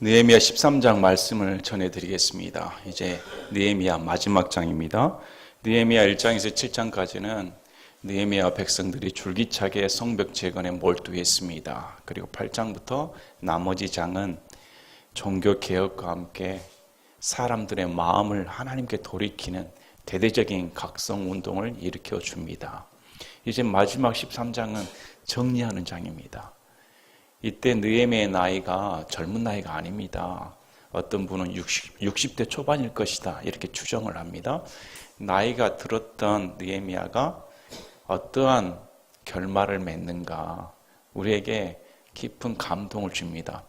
느헤미야 13장 말씀을 전해드리겠습니다. 이제 느헤미야 마지막 장입니다. 느헤미야 1장에서 7장까지는 느헤미야 백성들이 줄기차게 성벽 재건에 몰두했습니다. 그리고 8장부터 나머지 장은 종교개혁과 함께 사람들의 마음을 하나님께 돌이키는 대대적인 각성운동을 일으켜 줍니다. 이제 마지막 13장은 정리하는 장입니다. 이때 느헤미야의 나이가 젊은 나이가 아닙니다. 어떤 분은 60대 초반일 것이다 이렇게 추정을 합니다. 나이가 들었던 느헤미야가 어떠한 결말을 맺는가 우리에게 깊은 감동을 줍니다.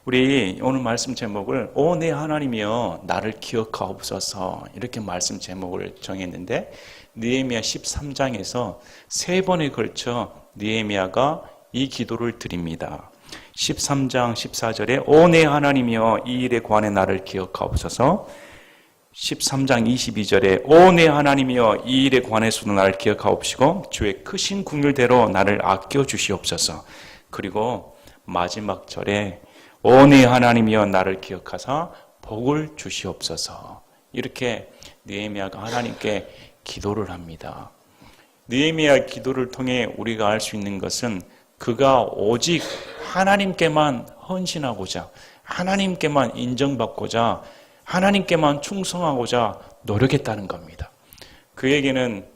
우리 오늘 말씀 제목을 오 내 하나님이여 나를 기억하옵소서 이렇게 말씀 제목을 정했는데 느헤미야 13장에서 세 번에 걸쳐 느헤미야가 이 기도를 드립니다. 13장 14절에 오 내 하나님이여 이 일에 관해 나를 기억하옵소서. 13장 22절에 오 내 하나님이여 이 일에 관해서도 나를 기억하옵시고 주의 크신 긍휼대로 나를 아껴 주시옵소서. 그리고 마지막 절에 오 내 하나님이여 나를 기억하사 복을 주시옵소서. 이렇게 느헤미야가 하나님께 기도를 합니다. 느헤미야 기도를 통해 우리가 알 수 있는 것은 그가 오직 하나님께만 헌신하고자 하나님께만 인정받고자 하나님께만 충성하고자 노력했다는 겁니다. 그에게는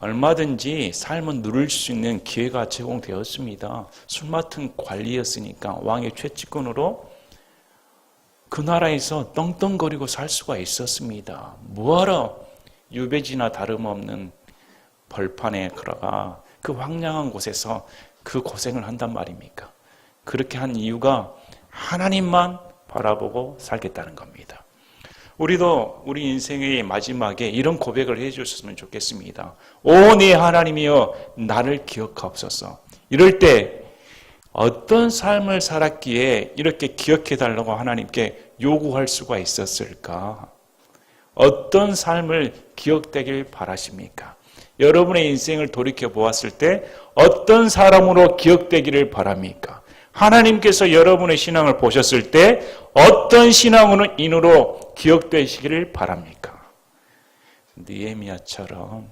얼마든지 삶을 누릴 수 있는 기회가 제공되었습니다. 술 맡은 관리였으니까 왕의 최측근으로 그 나라에서 떵떵거리고 살 수가 있었습니다. 뭐하러 유배지나 다름없는 벌판에 걸어가 그 황량한 곳에서 그 고생을 한단 말입니까? 그렇게 한 이유가 하나님만 바라보고 살겠다는 겁니다. 우리도 우리 인생의 마지막에 이런 고백을 해 주셨으면 좋겠습니다. 오 내 하나님이여 나를 기억하옵소서. 이럴 때 어떤 삶을 살았기에 이렇게 기억해 달라고 하나님께 요구할 수가 있었을까? 어떤 삶을 기억되길 바라십니까? 여러분의 인생을 돌이켜 보았을 때 어떤 사람으로 기억되기를 바랍니까? 하나님께서 여러분의 신앙을 보셨을 때 어떤 신앙인으로 기억되시기를 바랍니까? 느헤미야처럼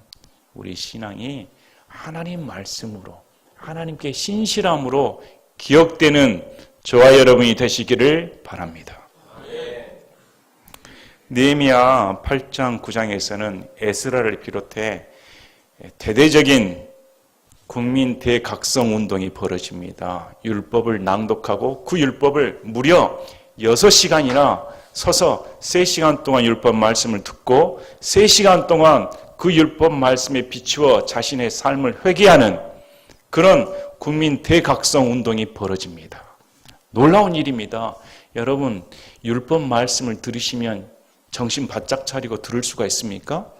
우리 신앙이 하나님 말씀으로 하나님께 신실함으로 기억되는 저와 여러분이 되시기를 바랍니다. 느헤미야 8장 9장에서는 에스라를 비롯해 대대적인 국민 대각성 운동이 벌어집니다. 율법을 낭독하고 그 율법을 무려 6시간이나 서서 3시간 동안 율법 말씀을 듣고 3시간 동안 그 율법 말씀에 비추어 자신의 삶을 회개하는 그런 국민 대각성 운동이 벌어집니다. 놀라운 일입니다. 여러분 율법 말씀을 들으시면 정신 바짝 차리고 들을 수가 있습니까?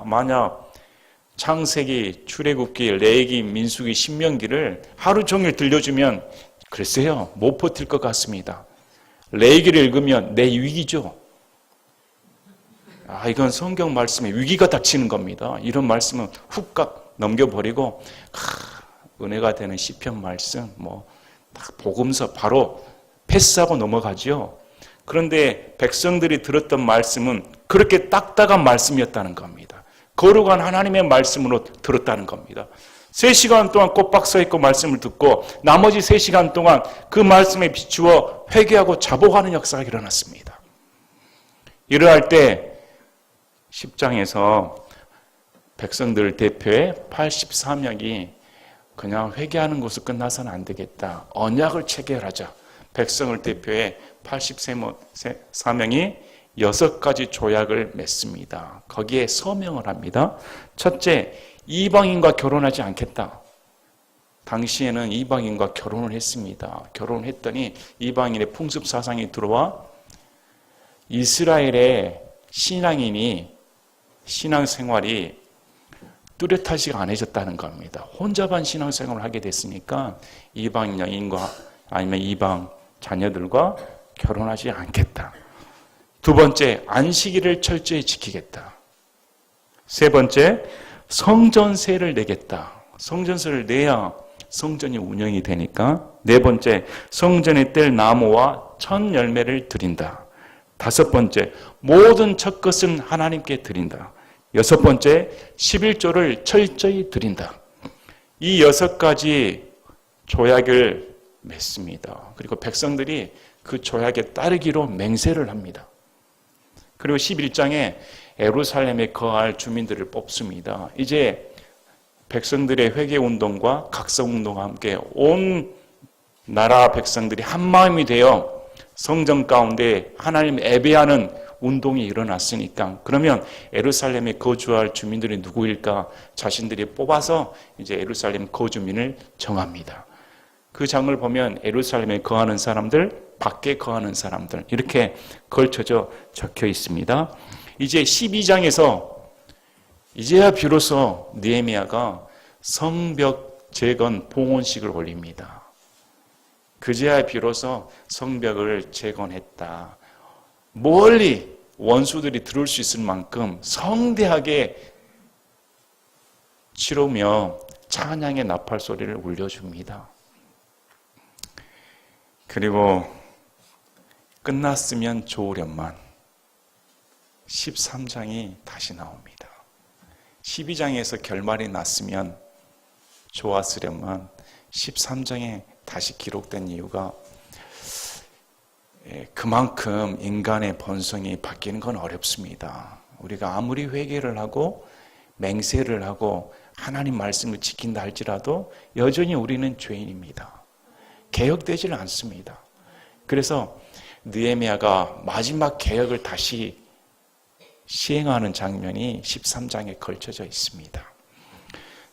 만약 창세기, 출애굽기, 레위기, 민수기, 신명기를 하루 종일 들려주면 글쎄요 못 버틸 것 같습니다. 레위기를 읽으면 내 위기죠. 이건 성경 말씀에 위기가 닥치는 겁니다. 이런 말씀은 훅 넘겨버리고 은혜가 되는 시편 말씀, 딱 복음서 바로 패스하고 넘어가죠. 그런데 백성들이 들었던 말씀은 그렇게 딱딱한 말씀이었다는 겁니다. 거룩한 하나님의 말씀으로 들었다는 겁니다. 3시간 동안 꼬박 서 있고 말씀을 듣고 나머지 3시간 동안 그 말씀에 비추어 회개하고 자복하는 역사가 일어났습니다. 이러할 때 10장에서 백성들을 대표해 84명이 그냥 회개하는 것으로 끝나서는 안 되겠다. 언약을 체결하자. 백성을 대표해 84명이 6가지 조약을 맺습니다. 거기에 서명을 합니다. 첫째, 이방인과 결혼하지 않겠다. 당시에는 이방인과 결혼을 했습니다. 결혼을 했더니 이방인의 풍습 사상이 들어와 이스라엘의 신앙인이 신앙생활이 뚜렷하지가 않아졌다는 겁니다. 혼자만 신앙생활을 하게 됐으니까 이방 여인과 아니면 이방 자녀들과 결혼하지 않겠다. 두 번째, 안식일을 철저히 지키겠다. 세 번째, 성전세를 내겠다. 성전세를 내야 성전이 운영이 되니까. 네 번째, 성전에 뗄 나무와 첫 열매를 드린다. 다섯 번째, 모든 첫 것은 하나님께 드린다. 여섯 번째, 11조를 철저히 드린다. 이 6가지 조약을 맺습니다. 그리고 백성들이 그 조약에 따르기로 맹세를 합니다. 그리고 11장에 예루살렘에 거할 주민들을 뽑습니다. 이제 백성들의 회개운동과 각성운동과 함께 온 나라 백성들이 한마음이 되어 성전 가운데 하나님 예배하는 운동이 일어났으니까, 그러면 예루살렘에 거주할 주민들이 누구일까? 자신들이 뽑아서 이제 예루살렘 거주민을 정합니다. 그 장을 보면 예루살렘에 거하는 사람들, 밖에 거하는 사람들, 이렇게 걸쳐져 적혀 있습니다. 이제 12장에서 이제야 비로소 느헤미야가 성벽 재건 봉헌식을 올립니다. 그제야 비로소 성벽을 재건했다. 멀리 원수들이 들을 수 있을 만큼 성대하게 치르며 찬양의 나팔 소리를 울려줍니다. 그리고 끝났으면 좋으련만 13장이 다시 나옵니다. 12장에서 결말이 났으면 좋았으련만 13장에 다시 기록된 이유가 그만큼 인간의 본성이 바뀌는 건 어렵습니다. 우리가 아무리 회개를 하고 맹세를 하고 하나님 말씀을 지킨다 할지라도 여전히 우리는 죄인입니다. 개혁되질 않습니다. 그래서 느헤미야가 마지막 개혁을 다시 시행하는 장면이 13장에 걸쳐져 있습니다.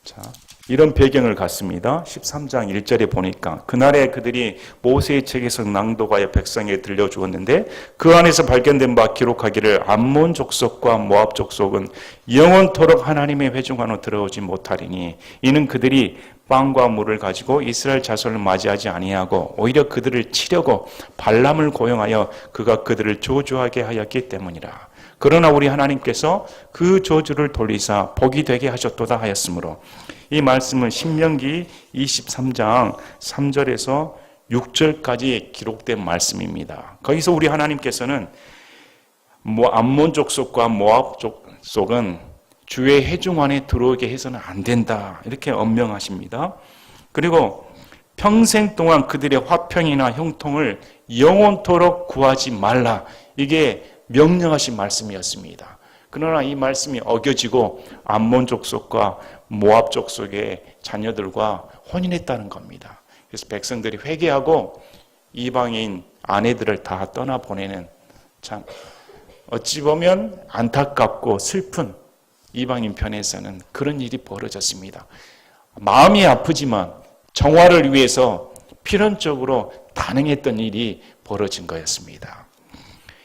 자, 이런 배경을 갖습니다. 13장 1절에 보니까 그날에 그들이 모세의 책에서 낭독하여 백성에게 들려주었는데 그 안에서 발견된 바 기록하기를 암몬 족속과 모압 족속은 영원토록 하나님의 회중 안으로 들어오지 못하리니 이는 그들이 빵과 물을 가지고 이스라엘 자손을 맞이하지 아니하고 오히려 그들을 치려고 발람을 고용하여 그가 그들을 저주하게 하였기 때문이라. 그러나 우리 하나님께서 그 저주를 돌리사 복이 되게 하셨도다 하였으므로 이 말씀은 신명기 23장 3절에서 6절까지 기록된 말씀입니다. 거기서 우리 하나님께서는 암몬 족속과 모압 족속은 주의 회중 안에 들어오게 해서는 안 된다, 이렇게 엄명하십니다. 그리고 평생 동안 그들의 화평이나 형통을 영원토록 구하지 말라, 이게 명령하신 말씀이었습니다. 그러나 이 말씀이 어겨지고 암몬 족속과 모압 족속의 자녀들과 혼인했다는 겁니다. 그래서 백성들이 회개하고 이방인 아내들을 다 떠나보내는, 참 어찌 보면 안타깝고 슬픈 이방인 편에서는 그런 일이 벌어졌습니다. 마음이 아프지만 정화를 위해서 필연적으로 단행했던 일이 벌어진 거였습니다.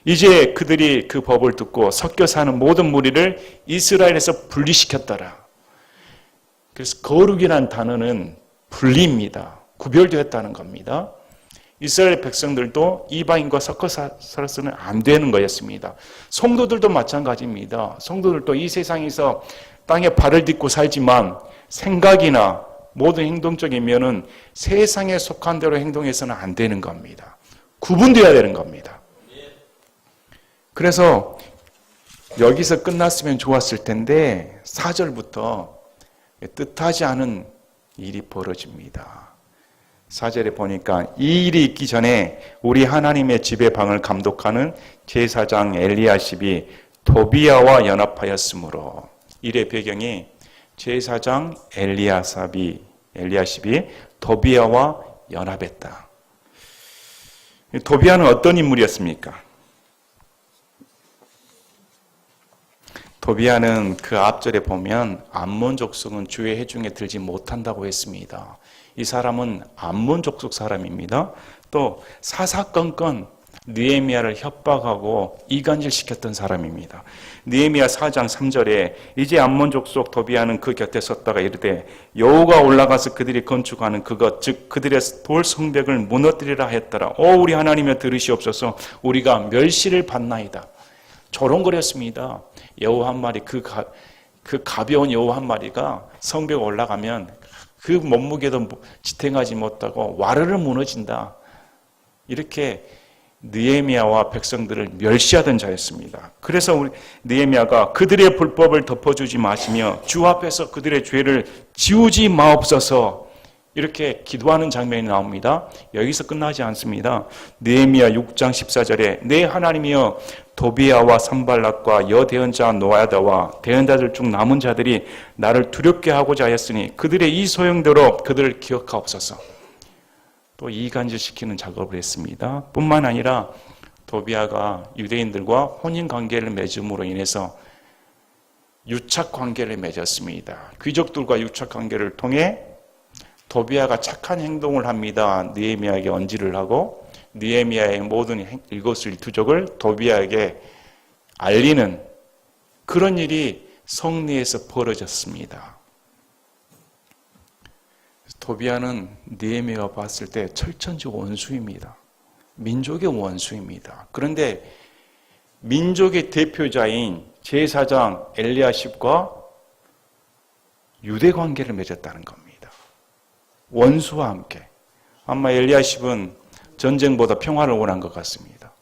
이제 그들이 그 법을 듣고 섞여 사는 모든 무리를 이스라엘에서 분리시켰더라. 그래서 거룩이라는 단어는 분리입니다. 구별되었다는 겁니다. 이스라엘 백성들도 이방인과 섞어 살아서는 안 되는 거였습니다. 성도들도 마찬가지입니다. 성도들도 이 세상에서 땅에 발을 딛고 살지만 생각이나 모든 행동적인 면은 세상에 속한 대로 행동해서는 안 되는 겁니다. 구분되어야 되는 겁니다. 그래서 여기서 끝났으면 좋았을 텐데 4절부터 뜻하지 않은 일이 벌어집니다. 4절에 보니까 이 일이 있기 전에 우리 하나님의 집의 방을 감독하는 제사장 엘리야십이 도비야와 연합하였으므로, 일의 배경이 제사장 엘리야십이 도비야와 연합했다. 도비야는 어떤 인물이었습니까? 도비야는 그 앞절에 보면 암몬 족속은 주의 회중에 들지 못한다고 했습니다. 이 사람은 암몬 족속 사람입니다. 또 사사건건 느헤미야를 협박하고 이간질시켰던 사람입니다. 느헤미야 4장 3절에 이제 암몬 족속 도비야는 그 곁에 섰다가 이르되 여호가 올라가서 그들이 건축하는 그것 즉 그들의 돌 성벽을 무너뜨리라 하였더라. 오 우리 하나님여 들으시옵소서. 우리가 멸시를 받나이다. 조롱거렸습니다. 여우 한 마리, 그 가벼운 여우 한 마리가 성벽에 올라가면 그 몸무게도 지탱하지 못하고 와르르 무너진다. 이렇게 느헤미야와 백성들을 멸시하던 자였습니다. 그래서 우리 느헤미야가 그들의 불법을 덮어주지 마시며 주 앞에서 그들의 죄를 지우지 마옵소서 이렇게 기도하는 장면이 나옵니다. 여기서 끝나지 않습니다. 느헤미야 6장 14절에 내 하나님이여 도비야와 산발락과 여대언자 노아다와 대언자들 중 남은 자들이 나를 두렵게 하고자 하였으니 그들의 이 소용대로 그들을 기억하옵소서. 또 이간질시키는 작업을 했습니다. 뿐만 아니라 도비야가 유대인들과 혼인관계를 맺음으로 인해서 유착관계를 맺었습니다. 귀족들과 유착관계를 통해 도비야가 착한 행동을 합니다. 느헤미야에게 언지를 하고 느헤미야의 모든 일거수일투족을 도비야에게 알리는 그런 일이 성내에서 벌어졌습니다. 도비야는 느헤미야가 봤을 때 철천지 원수입니다. 민족의 원수입니다. 그런데 민족의 대표자인 제사장 엘리야십과 유대 관계를 맺었다는 겁니다. 원수와 함께. 아마 엘리야십은 전쟁보다 평화를 원한 것 같습니다.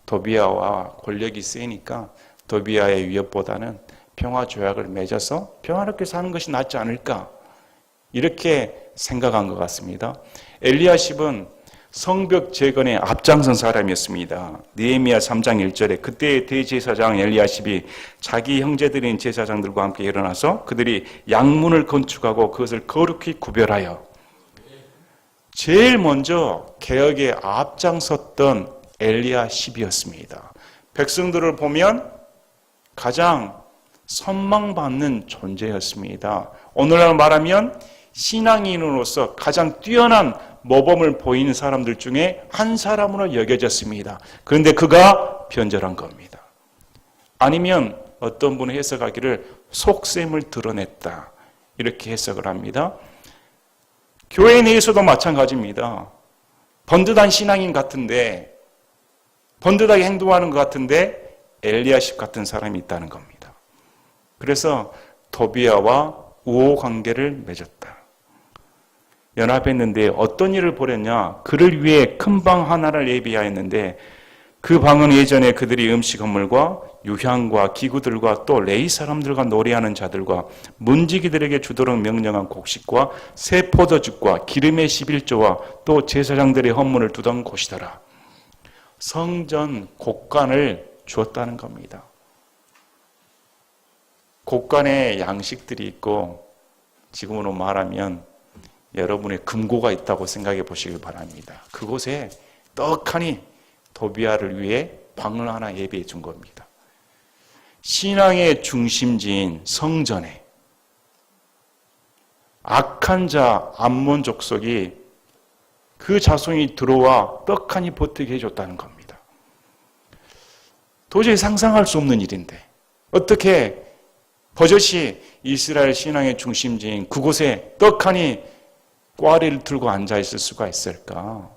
도비야와 권력이 세니까 도비야의 위협보다는 평화 조약을 맺어서 평화롭게 사는 것이 낫지 않을까 이렇게 생각한 것 같습니다. 엘리야십은 성벽 재건에 앞장선 사람이었습니다. 느헤미야 3장 1절에 그때의 대제사장 엘리야십이 자기 형제들인 제사장들과 함께 일어나서 그들이 양문을 건축하고 그것을 거룩히 구별하여 제일 먼저 개혁에 앞장섰던 엘리야십이었습니다. 백성들을 보면 가장 선망받는 존재였습니다. 오늘날 말하면 신앙인으로서 가장 뛰어난 모범을 보이는 사람들 중에 한 사람으로 여겨졌습니다. 그런데 그가 변절한 겁니다. 아니면 어떤 분이 해석하기를 속셈을 드러냈다 이렇게 해석을 합니다. 교회 내에서도 마찬가지입니다. 번듯한 신앙인 같은데 번듯하게 행동하는 것 같은데 엘리야십 같은 사람이 있다는 겁니다. 그래서 도비야와 우호 관계를 맺었다. 연합했는데 어떤 일을 벌였냐? 그를 위해 큰 방 하나를 예비하였는데 그 방은 예전에 그들이 음식 건물과 유향과 기구들과 또 레위 사람들과 노래하는 자들과 문지기들에게 주도록 명령한 곡식과 새 포도즙과 기름의 11조와 또 제사장들의 헌물을 두던 곳이더라. 성전 곡간을 주었다는 겁니다. 곡간에 양식들이 있고 지금으로 말하면 여러분의 금고가 있다고 생각해 보시길 바랍니다. 그곳에 떡하니 도비야를 위해 방을 하나 예비해 준 겁니다. 신앙의 중심지인 성전에 악한 자 암몬 족속이 그 자손이 들어와 떡하니 버티게 해줬다는 겁니다. 도저히 상상할 수 없는 일인데 어떻게 버젓이 이스라엘 신앙의 중심지인 그곳에 떡하니 꽈리를 들고 앉아있을 수가 있을까?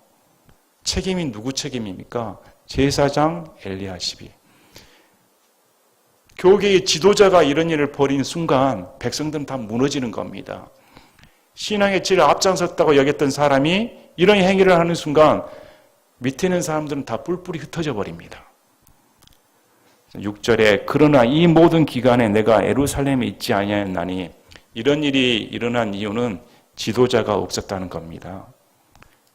책임이 누구 책임입니까? 제사장 엘리야십이. 교계의 지도자가 이런 일을 벌인 순간 백성들은 다 무너지는 겁니다. 신앙의 질을 앞장섰다고 여겼던 사람이 이런 행위를 하는 순간 밑에 있는 사람들은 다 뿔뿔이 흩어져 버립니다. 6절에 그러나 이 모든 기간에 내가 예루살렘에 있지 아니하였나니 이런 일이 일어난 이유는 지도자가 없었다는 겁니다.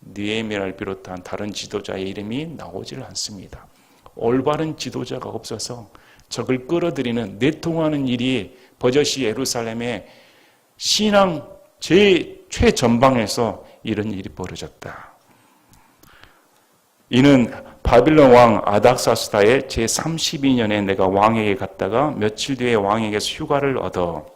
느헤미야를 비롯한 다른 지도자의 이름이 나오질 않습니다. 올바른 지도자가 없어서 적을 끌어들이는 내통하는 일이 버젓이 예루살렘의 신앙 최전방에서 이런 일이 벌어졌다. 이는 바빌론 왕 아닥사스다의 제32년에 내가 왕에게 갔다가 며칠 뒤에 왕에게서 휴가를 얻어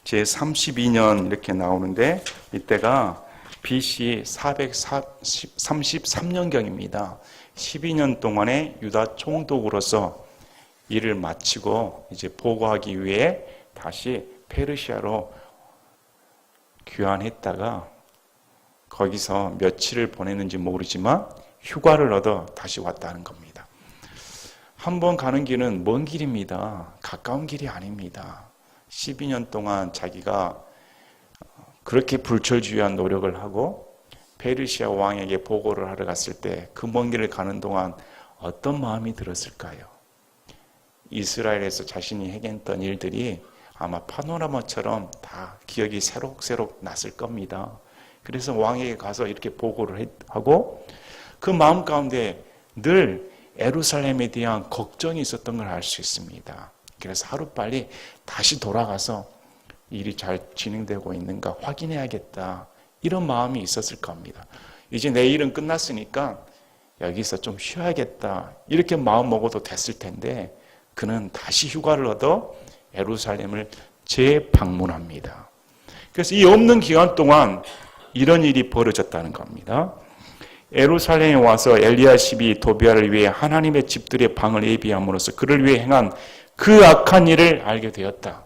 제32년 이렇게 나오는데 이때가 BC 433년경입니다. 12년 동안의 유다 총독으로서 일을 마치고 이제 보고하기 위해 다시 페르시아로 귀환했다가 거기서 며칠을 보냈는지 모르지만 휴가를 얻어 다시 왔다는 겁니다. 한 번 가는 길은 먼 길입니다. 가까운 길이 아닙니다. 12년 동안 자기가 그렇게 불철주야한 노력을 하고 페르시아 왕에게 보고를 하러 갔을 때 그 먼 길을 가는 동안 어떤 마음이 들었을까요? 이스라엘에서 자신이 행했던 일들이 아마 파노라마처럼 다 기억이 새록새록 났을 겁니다. 그래서 왕에게 가서 이렇게 보고를 하고 그 마음 가운데 늘 예루살렘에 대한 걱정이 있었던 걸 알 수 있습니다. 그래서 하루빨리 다시 돌아가서 일이 잘 진행되고 있는가 확인해야겠다. 이런 마음이 있었을 겁니다. 이제 내 일은 끝났으니까 여기서 좀 쉬어야겠다. 이렇게 마음 먹어도 됐을 텐데 그는 다시 휴가를 얻어 예루살렘을 재방문합니다. 그래서 이 없는 기간 동안 이런 일이 벌어졌다는 겁니다. 예루살렘에 와서 엘리야십이 도비아를 위해 하나님의 집들의 방을 예비함으로써 그를 위해 행한 그 악한 일을 알게 되었다.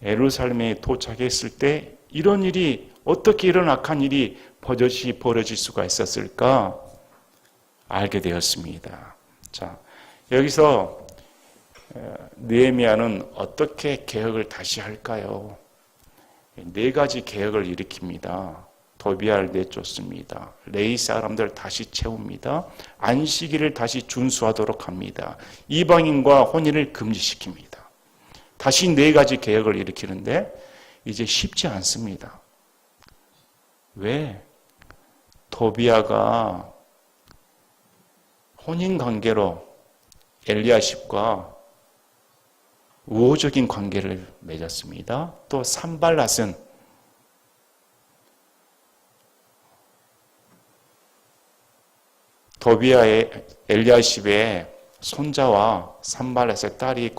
예루살렘에 도착했을 때 이런 일이 어떻게 이런 악한 일이 버젓이 벌어질 수가 있었을까 알게 되었습니다. 자, 여기서 느헤미야는 어떻게 개혁을 다시 할까요? 네 가지 개혁을 일으킵니다. 도비아를 내쫓습니다. 레위 사람들 다시 채웁니다. 안식일을 다시 준수하도록 합니다. 이방인과 혼인을 금지시킵니다. 다시 네 가지 개혁을 일으키는데 이제 쉽지 않습니다. 왜? 도비아가 혼인 관계로 엘리야십과 우호적인 관계를 맺었습니다. 또 산발랏은 도비아의 엘리야십의 손자와 산발랏의 딸이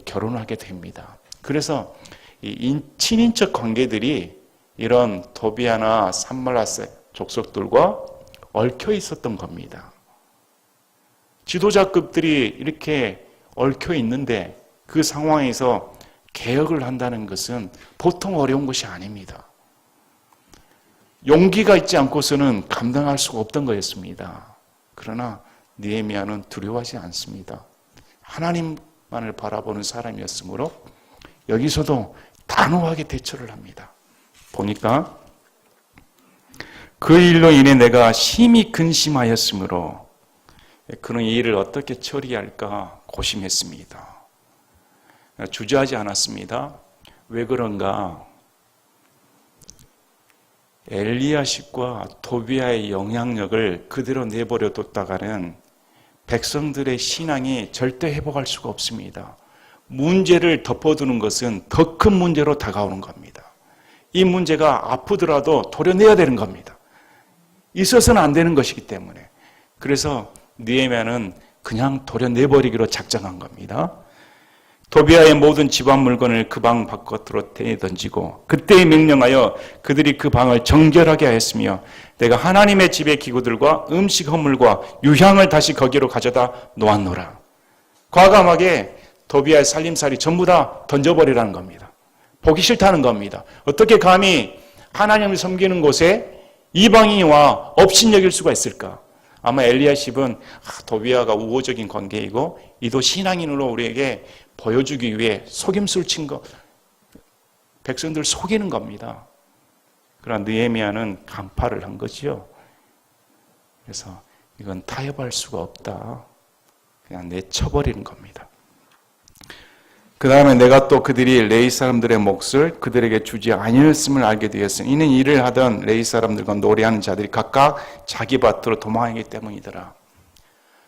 결혼을 하게 됩니다. 그래서 이 친인척 관계들이 이런 도비아나 산발랏의 족속들과 얽혀 있었던 겁니다. 지도자급들이 이렇게 얽혀 있는데 그 상황에서 개혁을 한다는 것은 보통 어려운 것이 아닙니다. 용기가 있지 않고서는 감당할 수가 없던 거였습니다. 그러나 느헤미야는 두려워하지 않습니다. 하나님만을 바라보는 사람이었으므로 여기서도 단호하게 대처를 합니다. 보니까 그 일로 인해 내가 심히 근심하였으므로 그는 이 일을 어떻게 처리할까 고심했습니다. 주저하지 않았습니다. 왜 그런가? 엘리야십과 도비아의 영향력을 그대로 내버려 뒀다가는 백성들의 신앙이 절대 회복할 수가 없습니다. 문제를 덮어두는 것은 더 큰 문제로 다가오는 겁니다. 이 문제가 아프더라도 도려내야 되는 겁니다. 있어서는 안 되는 것이기 때문에. 그래서 느헤미야는 그냥 도려내버리기로 작정한 겁니다. 도비아의 모든 집안 물건을 그 방 바깥으로 던지고 그때에 명령하여 그들이 그 방을 정결하게 하였으며 내가 하나님의 집의 기구들과 음식 허물과 유향을 다시 거기로 가져다 놓았노라. 과감하게 도비아의 살림살이 전부 다 던져버리라는 겁니다. 보기 싫다는 겁니다. 어떻게 감히 하나님을 섬기는 곳에 이방인이 와 업신여길 수가 있을까? 아마 엘리야십은 도비아가 우호적인 관계이고 이도 신앙인으로 우리에게 보여주기 위해 속임수를 친 거, 백성들 속이는 겁니다. 그러나 느헤미야는 간파를 한 거죠. 그래서 이건 타협할 수가 없다. 그냥 내쳐버리는 겁니다. 그 다음에 내가 또 그들이 레위 사람들의 몫을 그들에게 주지 아니었음을 알게 되었으니 이는 일을 하던 레위 사람들과 노래하는 자들이 각각 자기 밭으로 도망하기 때문이더라.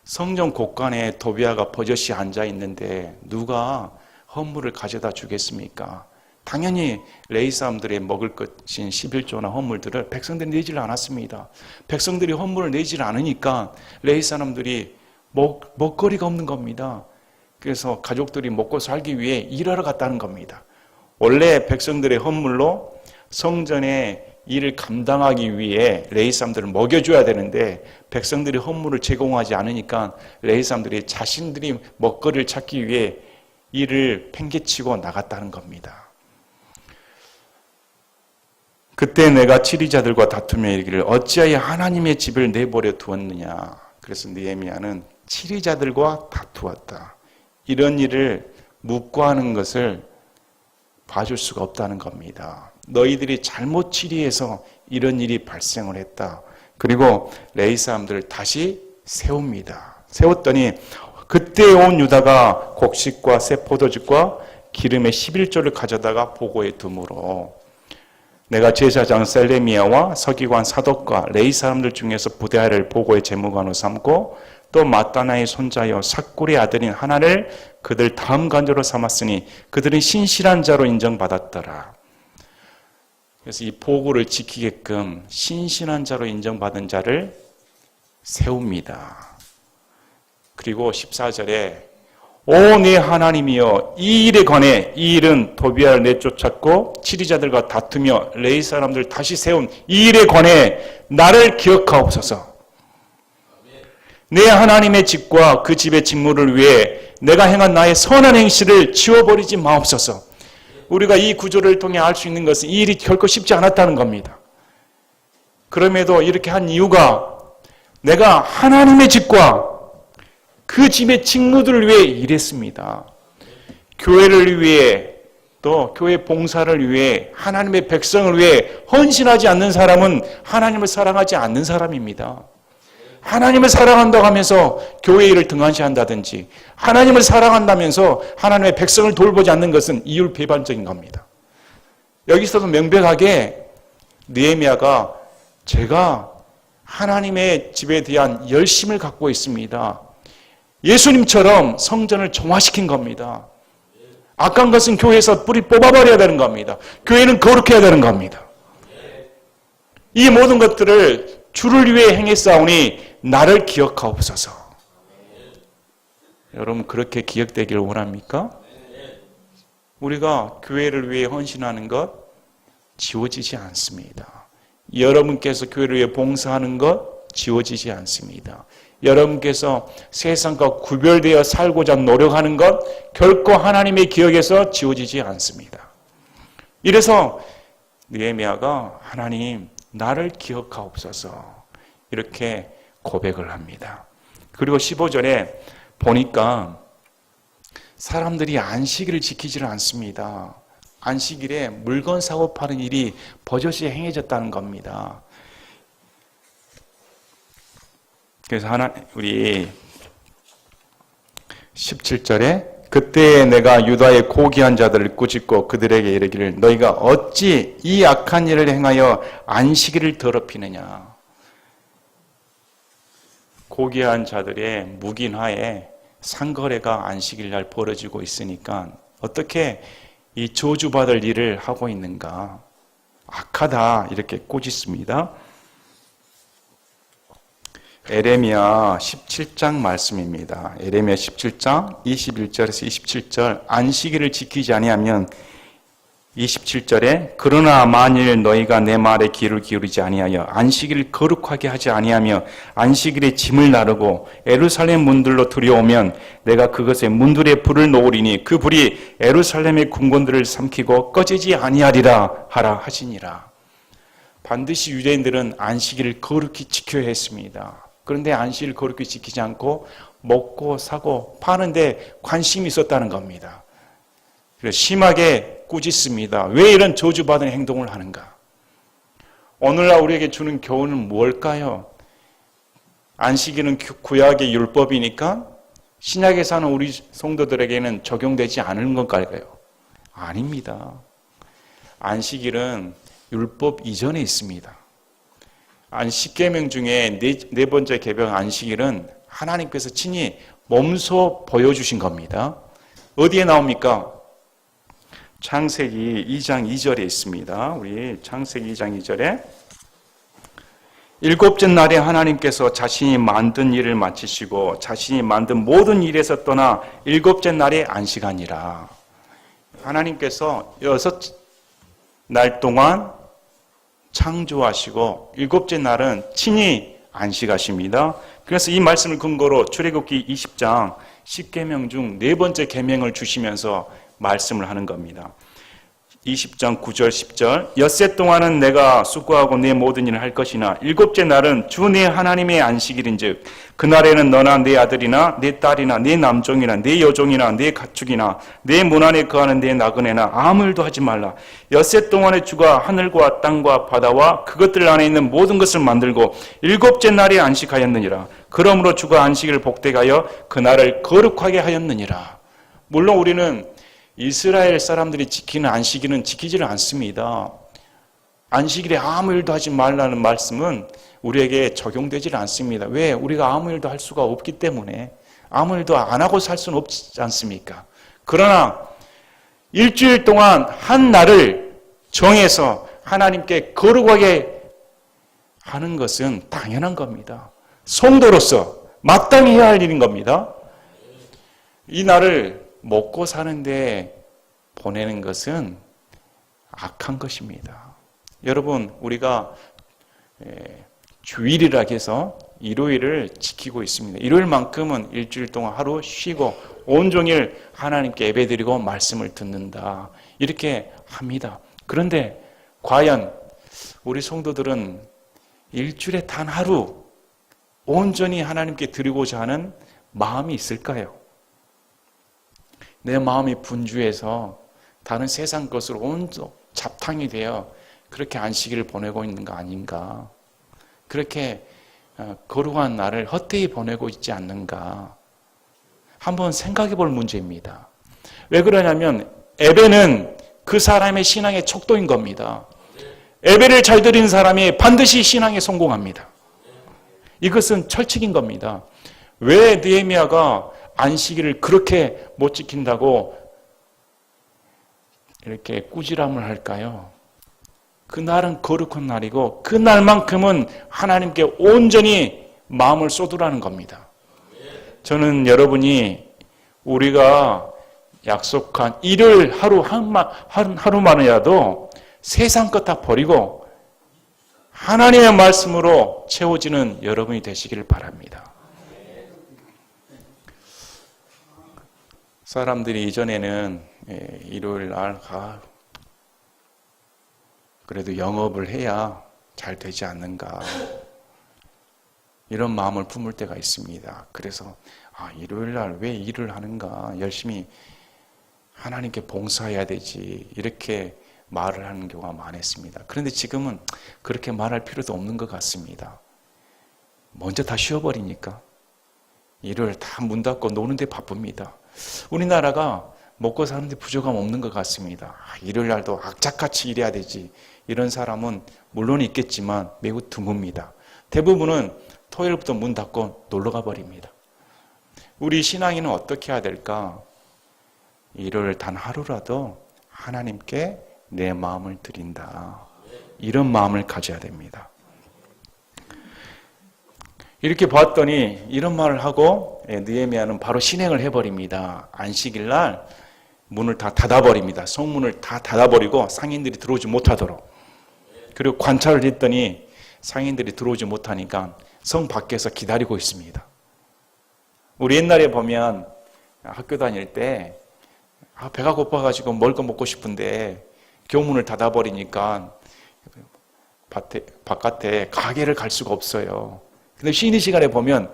성전 곳간에 도비아가 버젓이 앉아 있는데 누가 헌물을 가져다 주겠습니까? 당연히 레위 사람들의 먹을 것인 11조나 헌물들을 백성들이 내질 않았습니다. 백성들이 헌물을 내질 않으니까 레위 사람들이 먹거리가 없는 겁니다. 그래서 가족들이 먹고 살기 위해 일하러 갔다는 겁니다. 원래 백성들의 헌물로 성전의 일을 감당하기 위해 레위 사람들을 먹여줘야 되는데 백성들이 헌물을 제공하지 않으니까 레위 사람들이 자신들이 먹거리를 찾기 위해 일을 팽개치고 나갔다는 겁니다. 그때 내가 치리자들과 다투며 이르기를 어찌하여 하나님의 집을 내버려 두었느냐. 그래서 느헤미야는 치리자들과 다투었다. 이런 일을 묵과하는 것을 봐줄 수가 없다는 겁니다. 너희들이 잘못 치리해서 이런 일이 발생을 했다. 그리고 레위 사람들을 다시 세웁니다. 세웠더니 그때 온 유다가 곡식과 새 포도즙과 기름의 11조를 가져다가 보고에 두므로 내가 제사장 셀레미야와 서기관 사독과 레위 사람들 중에서 부대하를 보고의 제무관으로 삼고 또 마따나의 손자여 삭굴의 아들인 하나를 그들 다음 관저로 삼았으니 그들은 신실한 자로 인정받았더라. 그래서 이 보고를 지키게끔 신실한 자로 인정받은 자를 세웁니다. 그리고 14절에 오 내 하나님이여 이 일에 관해 이 일은 도비아를 내쫓았고 치리자들과 다투며 레위 사람들 다시 세운 이 일에 관해 나를 기억하옵소서. 내 하나님의 집과 그 집의 직무를 위해 내가 행한 나의 선한 행실을 지워버리지 마옵소서. 우리가 이 구조를 통해 알 수 있는 것은 이 일이 결코 쉽지 않았다는 겁니다. 그럼에도 이렇게 한 이유가 내가 하나님의 집과 그 집의 직무들을 위해 일했습니다. 교회를 위해 또 교회 봉사를 위해 하나님의 백성을 위해 헌신하지 않는 사람은 하나님을 사랑하지 않는 사람입니다. 하나님을 사랑한다고 하면서 교회 일을 등한시한다든지 하나님을 사랑한다면서 하나님의 백성을 돌보지 않는 것은 이율배반적인 겁니다. 여기서도 명백하게 느헤미야가 제가 하나님의 집에 대한 열심을 갖고 있습니다. 예수님처럼 성전을 정화시킨 겁니다. 악한 것은 교회에서 뿌리 뽑아버려야 되는 겁니다. 교회는 거룩해야 되는 겁니다. 이 모든 것들을 주를 위해 행했사오니 나를 기억하옵소서. 여러분 그렇게 기억되기를 원합니까? 우리가 교회를 위해 헌신하는 것 지워지지 않습니다. 여러분께서 교회를 위해 봉사하는 것 지워지지 않습니다. 여러분께서 세상과 구별되어 살고자 노력하는 것 결코 하나님의 기억에서 지워지지 않습니다. 이래서 느헤미야가 하나님 나를 기억하옵소서 이렇게 고백을 합니다. 그리고 15절에 보니까 사람들이 안식일을 지키지를 않습니다. 안식일에 물건 사고 파는 일이 버젓이 행해졌다는 겁니다. 그래서 우리 17절에 그때 내가 유다의 고귀한 자들을 꾸짖고 그들에게 이르기를 너희가 어찌 이 악한 일을 행하여 안식일을 더럽히느냐. 고귀한 자들의 묵인하에 상거래가 안식일 날 벌어지고 있으니까 어떻게 이 저주받을 일을 하고 있는가. 악하다 이렇게 꾸짖습니다. 에레미야 17장 말씀입니다. 에레미야 17장 21절에서 27절 안식일을 지키지 아니하면 27절에 그러나 만일 너희가 내 말에 귀를 기울이지 아니하여 안식일을 거룩하게 하지 아니하며 안식일에 짐을 나르고 예루살렘 문들로 들여오면 내가 그것에 문들에 불을 놓으리니 그 불이 예루살렘의 궁궐들을 삼키고 꺼지지 아니하리라 하라 하시니라. 반드시 유대인들은 안식일을 거룩히 지켜야 했습니다. 그런데 안식일을 거룩히 지키지 않고 먹고 사고 파는데 관심이 있었다는 겁니다. 그래서 심하게 꾸짖습니다. 왜 이런 저주받은 행동을 하는가? 오늘날 우리에게 주는 교훈은 뭘까요? 안식일은 구약의 율법이니까 신약에 사는 우리 성도들에게는 적용되지 않은 건가요? 아닙니다. 안식일은 율법 이전에 있습니다. 십계명 중에 네 번째 계명 안식일은 하나님께서 친히 몸소 보여주신 겁니다. 어디에 나옵니까? 창세기 2장 2절에 있습니다. 우리 창세기 2장 2절에 일곱째 날에 하나님께서 자신이 만든 일을 마치시고 자신이 만든 모든 일에서 떠나 일곱째 날에 안식하니라. 하나님께서 6날 동안 창조하시고 일곱째 날은 친히 안식하십니다. 그래서 이 말씀을 근거로 출애굽기 20장 10계명 중 네 번째 계명을 주시면서 말씀을 하는 겁니다. 20장 9절 10절 엿새 동안은 내가 수고하고 내 모든 일을 할 것이나 일곱째 날은 주 내 하나님의 안식일인즉 그날에는 너나 내 아들이나 내 딸이나 내 남종이나 내 여종이나 내 가축이나 내 문 안에 거하는 내 나그네나 아무 일도 하지 말라. 엿새 동안에 주가 하늘과 땅과 바다와 그것들 안에 있는 모든 것을 만들고 일곱째 날에 안식하였느니라. 그러므로 주가 안식일을 복되게 하여 그날을 거룩하게 하였느니라. 물론 우리는 이스라엘 사람들이 지키는 안식일은 지키지를 않습니다. 안식일에 아무 일도 하지 말라는 말씀은 우리에게 적용되지 않습니다. 왜? 우리가 아무 일도 할 수가 없기 때문에 아무 일도 안 하고 살 수는 없지 않습니까? 그러나 일주일 동안 한 날을 정해서 하나님께 거룩하게 하는 것은 당연한 겁니다. 성도로서 마땅히 해야 할 일인 겁니다. 이 날을 먹고 사는데 보내는 것은 악한 것입니다. 여러분, 우리가 주일이라 해서 일요일을 지키고 있습니다. 일요일만큼은 일주일 동안 하루 쉬고 온종일 하나님께 예배드리고 말씀을 듣는다. 이렇게 합니다. 그런데 과연 우리 성도들은 일주일에 단 하루 온전히 하나님께 드리고자 하는 마음이 있을까요? 내 마음이 분주해서 다른 세상 것으로 온통 잡탕이 되어 그렇게 안식일을 보내고 있는 거 아닌가? 그렇게 거룩한 날을 헛되이 보내고 있지 않는가? 한번 생각해 볼 문제입니다. 왜 그러냐면 예배는 그 사람의 신앙의 척도인 겁니다. 예배를 잘 드리는 사람이 반드시 신앙에 성공합니다. 이것은 철칙인 겁니다. 왜 느헤미야가 안식일을 그렇게 못 지킨다고 이렇게 꾸지람을 할까요? 그날은 거룩한 날이고 그 날만큼은 하나님께 온전히 마음을 쏟으라는 겁니다. 저는 여러분이 우리가 약속한 일요일 하루만이라도 세상 것 다 버리고 하나님의 말씀으로 채워지는 여러분이 되시기를 바랍니다. 사람들이 이전에는 일요일 날 그래도 영업을 해야 잘 되지 않는가 이런 마음을 품을 때가 있습니다. 그래서 일요일 날 왜 일을 하는가, 열심히 하나님께 봉사해야 되지 이렇게 말을 하는 경우가 많았습니다. 그런데 지금은 그렇게 말할 필요도 없는 것 같습니다. 먼저 다 쉬어버리니까 일요일 다 문 닫고 노는데 바쁩니다. 우리나라가 먹고 사는데 부족함 없는 것 같습니다. 일요일 날도 악착같이 일해야 되지 이런 사람은 물론 있겠지만 매우 드뭅니다. 대부분은 토요일부터 문 닫고 놀러가 버립니다. 우리 신앙인은 어떻게 해야 될까? 일요일 단 하루라도 하나님께 내 마음을 드린다. 이런 마음을 가져야 됩니다. 이렇게 봤더니 이런 말을 하고 느헤미야는 바로 실행을 해버립니다. 안식일 날 문을 다 닫아버립니다. 성문을 다 닫아버리고 상인들이 들어오지 못하도록. 그리고 관찰을 했더니 상인들이 들어오지 못하니까 성 밖에서 기다리고 있습니다. 우리 옛날에 보면 학교 다닐 때 배가 고파가지고 먹을 거 먹고 싶은데 교문을 닫아버리니까 바깥에 가게를 갈 수가 없어요. 근데 쉬는 시간에 보면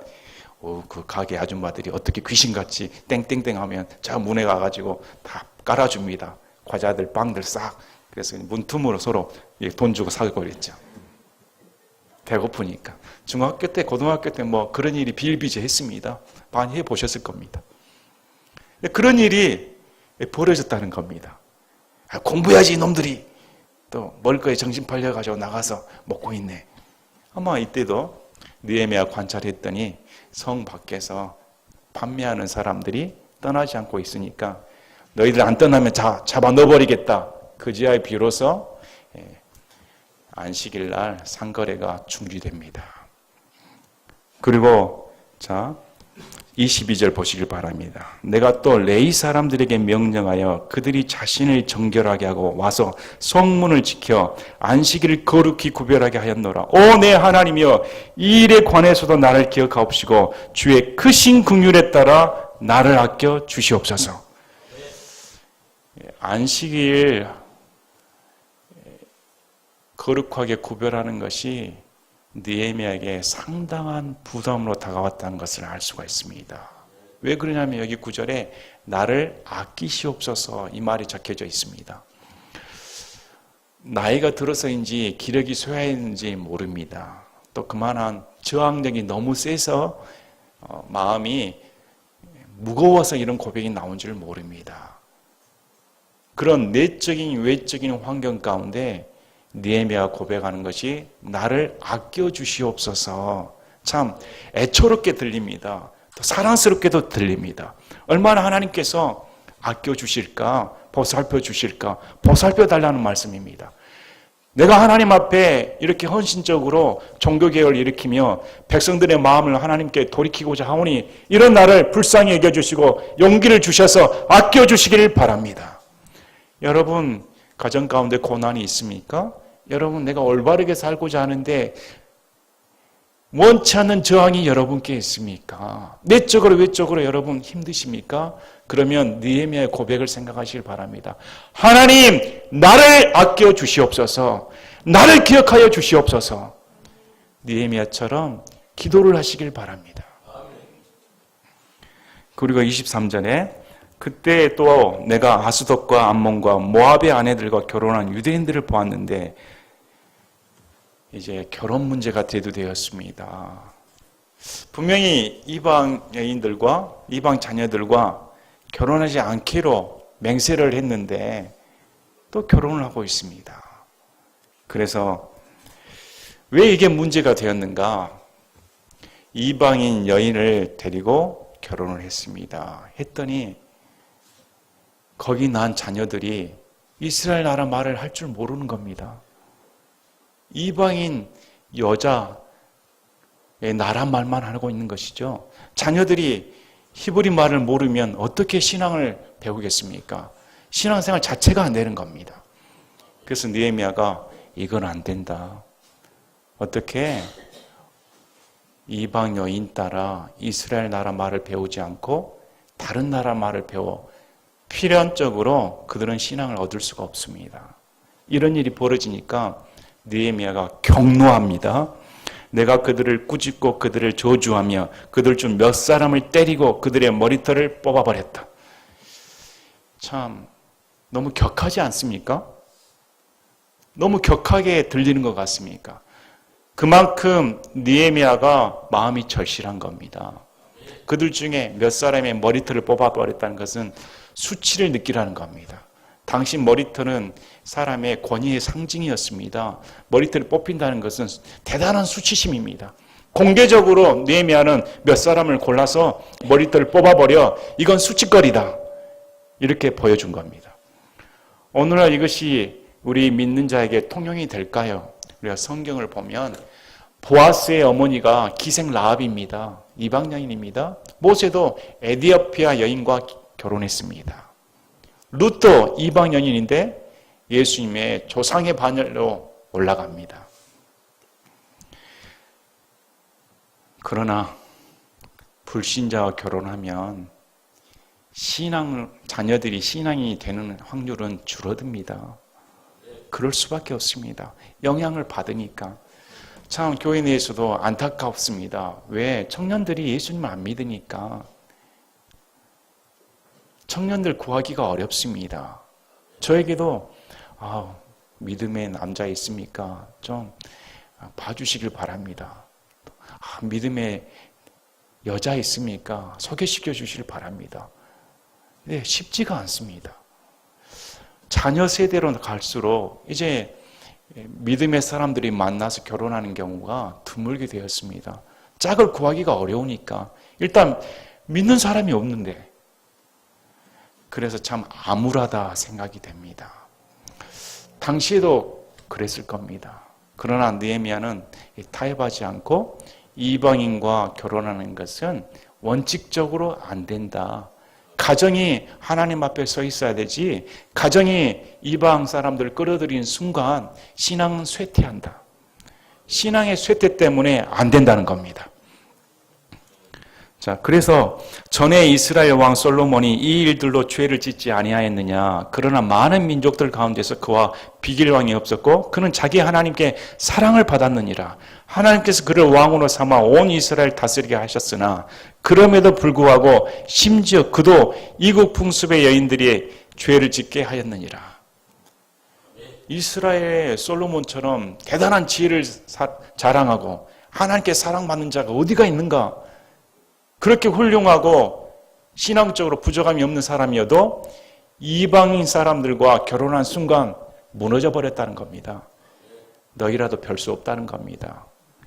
그 가게 아줌마들이 어떻게 귀신같이 땡땡땡 하면 저 문에 가가지고 다 깔아줍니다. 과자들, 빵들 싹. 그래서 문틈으로 서로 돈 주고 사고 그랬죠. 배고프니까. 중학교 때, 고등학교 때 뭐 그런 일이 비일비재했습니다. 많이 해보셨을 겁니다. 그런 일이 벌어졌다는 겁니다. 공부해야지 이놈들이. 또 먹을 거에 정신 팔려가지고 나가서 먹고 있네. 아마 이때도 느헤미야 관찰했더니 성 밖에서 판매하는 사람들이 떠나지 않고 있으니까 너희들 안 떠나면 잡아 넣어버리겠다. 그제야 비로소 안식일 날 상거래가 중지됩니다. 그리고 22절 보시길 바랍니다. 내가 또 레위 사람들에게 명령하여 그들이 자신을 정결하게 하고 와서 성문을 지켜 안식일을 거룩히 구별하게 하였노라. 오 내 하나님이여, 이 일에 관해서도 나를 기억하옵시고 주의 크신 긍휼에 따라 나를 아껴 주시옵소서. 안식일 거룩하게 구별하는 것이 느헤미야에게 상당한 부담으로 다가왔다는 것을 알 수가 있습니다. 왜 그러냐면 여기 9절에 나를 아끼시옵소서 이 말이 적혀져 있습니다. 나이가 들어서인지 기력이 쇠하였는지 모릅니다. 또 그만한 저항력이 너무 세서 마음이 무거워서 이런 고백이 나온 줄 모릅니다. 그런 내적인 외적인 환경 가운데 느헤미야가 고백하는 것이 나를 아껴주시옵소서. 참 애초롭게 들립니다. 또 사랑스럽게도 들립니다. 얼마나 하나님께서 아껴주실까, 보살펴 주실까, 보살펴 달라는 말씀입니다. 내가 하나님 앞에 이렇게 헌신적으로 종교개혁을 일으키며 백성들의 마음을 하나님께 돌이키고자 하오니 이런 나를 불쌍히 여겨주시고 용기를 주셔서 아껴주시기를 바랍니다. 여러분 가정 가운데 고난이 있습니까? 여러분 내가 올바르게 살고자 하는데 원치 않는 저항이 여러분께 있습니까? 내적으로 외적으로 여러분 힘드십니까? 그러면 느헤미야의 고백을 생각하시길 바랍니다. 하나님 나를 아껴 주시옵소서. 나를 기억하여 주시옵소서. 느헤미야처럼 기도를 하시길 바랍니다. 그리고 23절에 그때 또 내가 아스돗과 암몬과 모압의 아내들과 결혼한 유대인들을 보았는데 이제 결혼 문제가 대두되었습니다. 분명히 이방 여인들과 이방 자녀들과 결혼하지 않기로 맹세를 했는데 또 결혼을 하고 있습니다. 그래서 왜 이게 문제가 되었는가? 이방인 여인을 데리고 결혼을 했습니다. 했더니 거기 난 자녀들이 이스라엘 나라 말을 할 줄 모르는 겁니다. 이방인 여자의 나라 말만 하고 있는 것이죠. 자녀들이 히브리 말을 모르면 어떻게 신앙을 배우겠습니까? 신앙생활 자체가 안 되는 겁니다. 그래서 느헤미야가 이건 안 된다. 어떻게 이방 여인 따라 이스라엘 나라 말을 배우지 않고 다른 나라 말을 배워 필연적으로 그들은 신앙을 얻을 수가 없습니다. 이런 일이 벌어지니까 느헤미야가 경노합니다. 내가 그들을 꾸짖고 그들을 저주하며 그들 중 몇 사람을 때리고 그들의 머리털을 뽑아버렸다. 참 너무 격하지 않습니까? 너무 격하게 들리는 것 같습니까? 그만큼 느헤미야가 마음이 절실한 겁니다. 그들 중에 몇 사람의 머리털을 뽑아버렸다는 것은 수치를 느끼라는 겁니다. 당신 머리털은 사람의 권위의 상징이었습니다. 머리털을 뽑힌다는 것은 대단한 수치심입니다. 공개적으로 느헤미야는 몇 사람을 골라서 머리털을 뽑아버려 이건 수치거리다. 이렇게 보여준 겁니다. 오늘날 이것이 우리 믿는 자에게 통용이 될까요? 우리가 성경을 보면 보아스의 어머니가 기생 라합입니다. 이방 여인입니다. 모세도 에디오피아 여인과 결혼했습니다. 룻도 이방 여인인데 예수님의 조상의 반열로 올라갑니다. 그러나 불신자와 결혼하면 자녀들이 신앙이 되는 확률은 줄어듭니다. 그럴 수밖에 없습니다. 영향을 받으니까. 참 교회 내에서도 안타깝습니다. 왜? 청년들이 예수님을 안 믿으니까. 청년들 구하기가 어렵습니다. 저에게도 믿음의 남자 있습니까? 좀 봐주시길 바랍니다. 믿음의 여자 있습니까? 소개시켜 주시길 바랍니다. 네, 쉽지가 않습니다. 자녀 세대로 갈수록 이제 믿음의 사람들이 만나서 결혼하는 경우가 드물게 되었습니다. 짝을 구하기가 어려우니까 일단 믿는 사람이 없는데 그래서 참 암울하다 생각이 됩니다. 당시에도 그랬을 겁니다. 그러나 느헤미야는 타협하지 않고 이방인과 결혼하는 것은 원칙적으로 안 된다. 가정이 하나님 앞에 서 있어야 되지 가정이 이방 사람들을 끌어들이는 순간 신앙은 쇠퇴한다. 신앙의 쇠퇴 때문에 안 된다는 겁니다. 자, 그래서 전에 이스라엘 왕 솔로몬이 이 일들로 죄를 짓지 아니하였느냐. 그러나 많은 민족들 가운데서 그와 비길 왕이 없었고 그는 자기 하나님께 사랑을 받았느니라. 하나님께서 그를 왕으로 삼아 온 이스라엘 다스리게 하셨으나 그럼에도 불구하고 심지어 그도 이국 풍습의 여인들이 죄를 짓게 하였느니라. 이스라엘의 솔로몬처럼 대단한 지혜를 자랑하고 하나님께 사랑받는 자가 어디가 있는가? 그렇게 훌륭하고 신앙적으로 부족함이 없는 사람이어도 이방인 사람들과 결혼한 순간 무너져 버렸다는 겁니다. 너희라도 별 수 없다는 겁니다.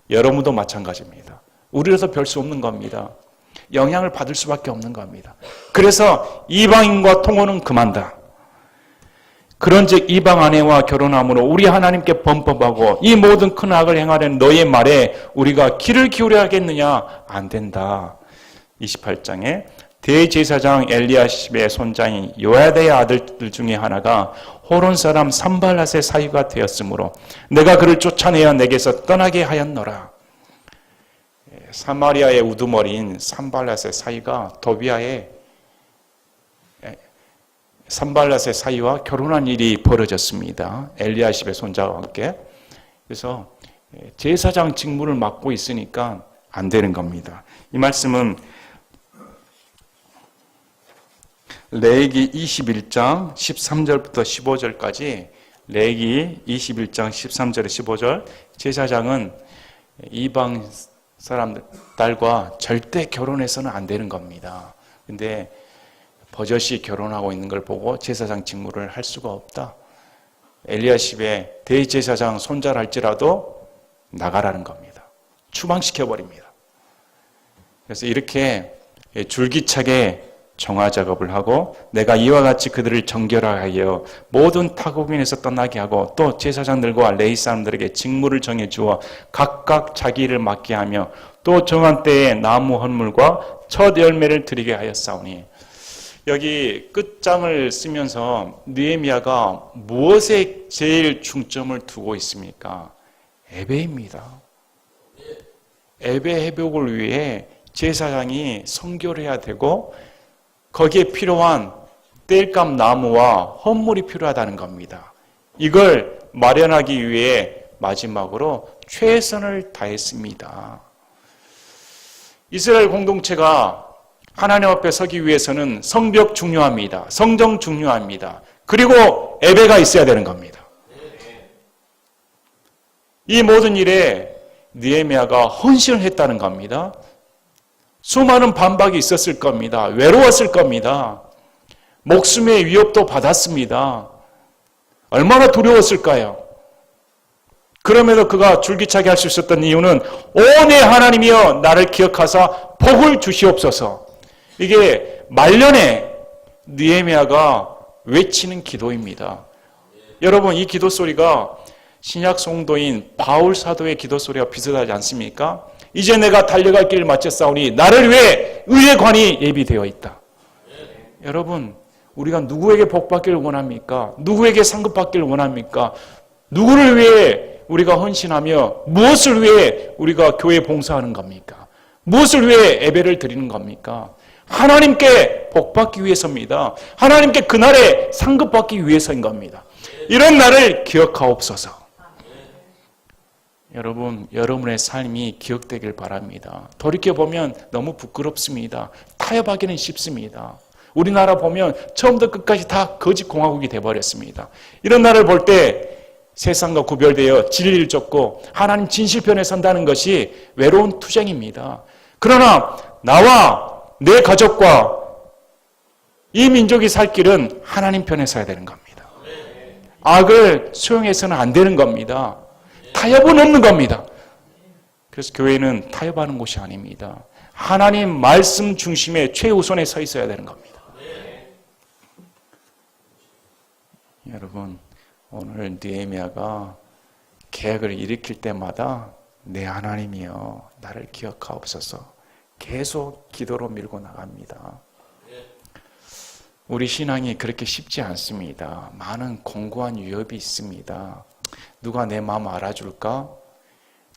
여러분도 마찬가지입니다. 우리라도 별 수 없는 겁니다. 영향을 받을 수밖에 없는 겁니다. 그래서 이방인과 통혼은 그만다. 그런즉 이방 아내와 결혼함으로 우리 하나님께 범법하고 이 모든 큰 악을 행하려는 너의 말에 우리가 귀를 기울여야겠느냐? 안 된다. 28장에 대제사장 엘리야십의 손자인 요야다의 아들들 중에 하나가 호론 사람 산발랏의 사위가 되었으므로 내가 그를 쫓아내어 내게서 떠나게 하였노라. 사마리아의 우두머리인 산발랏의 사위가 도비아의 산발랏의 사위와 결혼한 일이 벌어졌습니다. 엘리야십의 손자와 함께. 그래서 제사장 직무를 맡고 있으니까 안 되는 겁니다. 이 말씀은 레위기 21장 13절부터 15절까지 레위기 21장 13절에 15절 제사장은 이방 사람들 딸과 절대 결혼해서는 안 되는 겁니다. 근데 버젓이 결혼하고 있는 걸 보고 제사장 직무를 할 수가 없다. 엘리야십의 대제사장 손자랄지라도 나가라는 겁니다. 추방시켜버립니다. 그래서 이렇게 줄기차게 정화 작업을 하고 내가 이와 같이 그들을 정결하여 모든 타국민에서 떠나게 하고 또 제사장들과 레위 사람들에게 직무를 정해주어 각각 자기 일을 맡게 하며 또 정한 때에 나무 헌물과 첫 열매를 드리게 하였사오니 여기 끝장을 쓰면서 느헤미야가 무엇에 제일 중점을 두고 있습니까? 예배입니다. 예배 회복을 위해 제사장이 선교해야 되고 거기에 필요한 땔감 나무와 헌물이 필요하다는 겁니다. 이걸 마련하기 위해 마지막으로 최선을 다했습니다. 이스라엘 공동체가 하나님 앞에 서기 위해서는 성벽 중요합니다. 성정 중요합니다. 그리고 예배가 있어야 되는 겁니다. 이 모든 일에 느헤미야가 헌신을 했다는 겁니다. 수많은 반박이 있었을 겁니다. 외로웠을 겁니다. 목숨의 위협도 받았습니다. 얼마나 두려웠을까요? 그럼에도 그가 줄기차게 할 수 있었던 이유는 오 내 하나님이여 나를 기억하사 복을 주시옵소서. 이게 말년에 느헤미야가 외치는 기도입니다. 여러분 이 기도 소리가 신약 성도인 바울 사도의 기도 소리와 비슷하지 않습니까? 이제 내가 달려갈 길을 마쳤사오니 나를 위해 의의 관이 예비되어 있다. 여러분 우리가 누구에게 복받기를 원합니까? 누구에게 상급받기를 원합니까? 누구를 위해 우리가 헌신하며 무엇을 위해 우리가 교회 봉사하는 겁니까? 무엇을 위해 예배를 드리는 겁니까? 하나님께 복받기 위해서입니다. 하나님께 그날에 상급받기 위해서인 겁니다. 이런 날을 기억하옵소서. 여러분, 여러분의 삶이 기억되길 바랍니다. 돌이켜보면 너무 부끄럽습니다. 타협하기는 쉽습니다. 우리나라 보면 처음부터 끝까지 다 거짓 공화국이 돼버렸습니다. 이런 날을 볼 때 세상과 구별되어 진리를 쫓고 하나님 진실편에 선다는 것이 외로운 투쟁입니다. 그러나 나와 내 가족과 이 민족이 살 길은 하나님 편에 서야 되는 겁니다. 악을 수용해서는 안 되는 겁니다. 타협은 없는 겁니다. 그래서 교회는 타협하는 곳이 아닙니다. 하나님 말씀 중심의 최우선에 서 있어야 되는 겁니다. 여러분 오늘 느헤미야가 계획을 일으킬 때마다 내 하나님이여 나를 기억하옵소서 계속 기도로 밀고 나갑니다. 우리 신앙이 그렇게 쉽지 않습니다. 많은 공고한 위협이 있습니다. 누가 내 마음 알아줄까?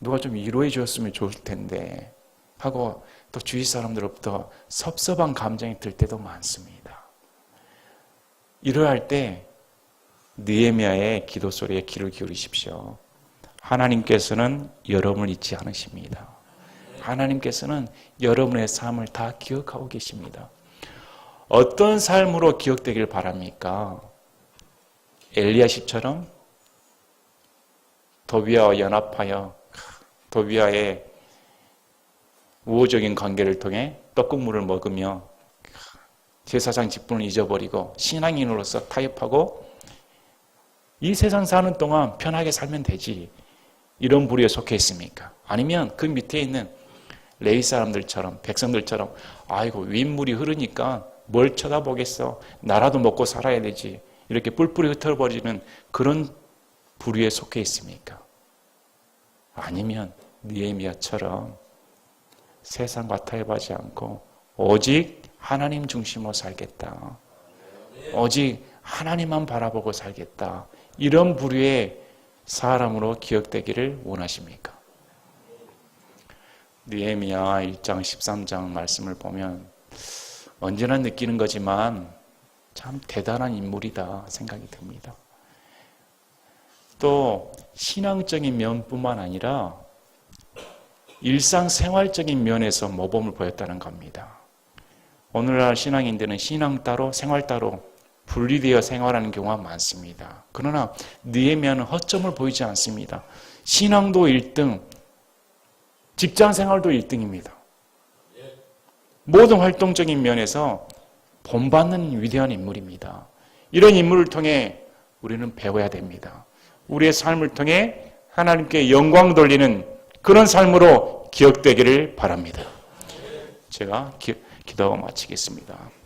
누가 좀 위로해 줬으면 좋을 텐데 하고 또 주위 사람들로부터 섭섭한 감정이 들 때도 많습니다. 이러할 때 느헤미야의 기도 소리에 귀를 기울이십시오. 하나님께서는 여러분을 잊지 않으십니다. 하나님께서는 여러분의 삶을 다 기억하고 계십니다. 어떤 삶으로 기억되길 바랍니까? 엘리야십처럼 도비아와 연합하여 도비아의 우호적인 관계를 통해 떡국물을 먹으며 제사장 직분을 잊어버리고 신앙인으로서 타협하고 이 세상 사는 동안 편하게 살면 되지, 이런 부류에 속해 있습니까? 아니면 그 밑에 있는 레위 사람들처럼, 백성들처럼 아이고 윗물이 흐르니까 뭘 쳐다보겠어, 나라도 먹고 살아야 되지, 이렇게 뿔뿔이 흩어버리는 그런 부류에 속해 있습니까? 아니면 느헤미야처럼 세상과 타협하지 않고 오직 하나님 중심으로 살겠다, 오직 하나님만 바라보고 살겠다, 이런 부류의 사람으로 기억되기를 원하십니까? 느헤미야 1장 13장 말씀을 보면 언제나 느끼는 거지만 참 대단한 인물이다 생각이 듭니다. 또 신앙적인 면뿐만 아니라 일상생활적인 면에서 모범을 보였다는 겁니다. 오늘날 신앙인들은 신앙 따로 생활 따로 분리되어 생활하는 경우가 많습니다. 그러나 느헤미야는 허점을 보이지 않습니다. 신앙도 1등, 직장생활도 1등입니다. 모든 활동적인 면에서 본받는 위대한 인물입니다. 이런 인물을 통해 우리는 배워야 됩니다. 우리의 삶을 통해 하나님께 영광 돌리는 그런 삶으로 기억되기를 바랍니다. 제가 기도하고 마치겠습니다.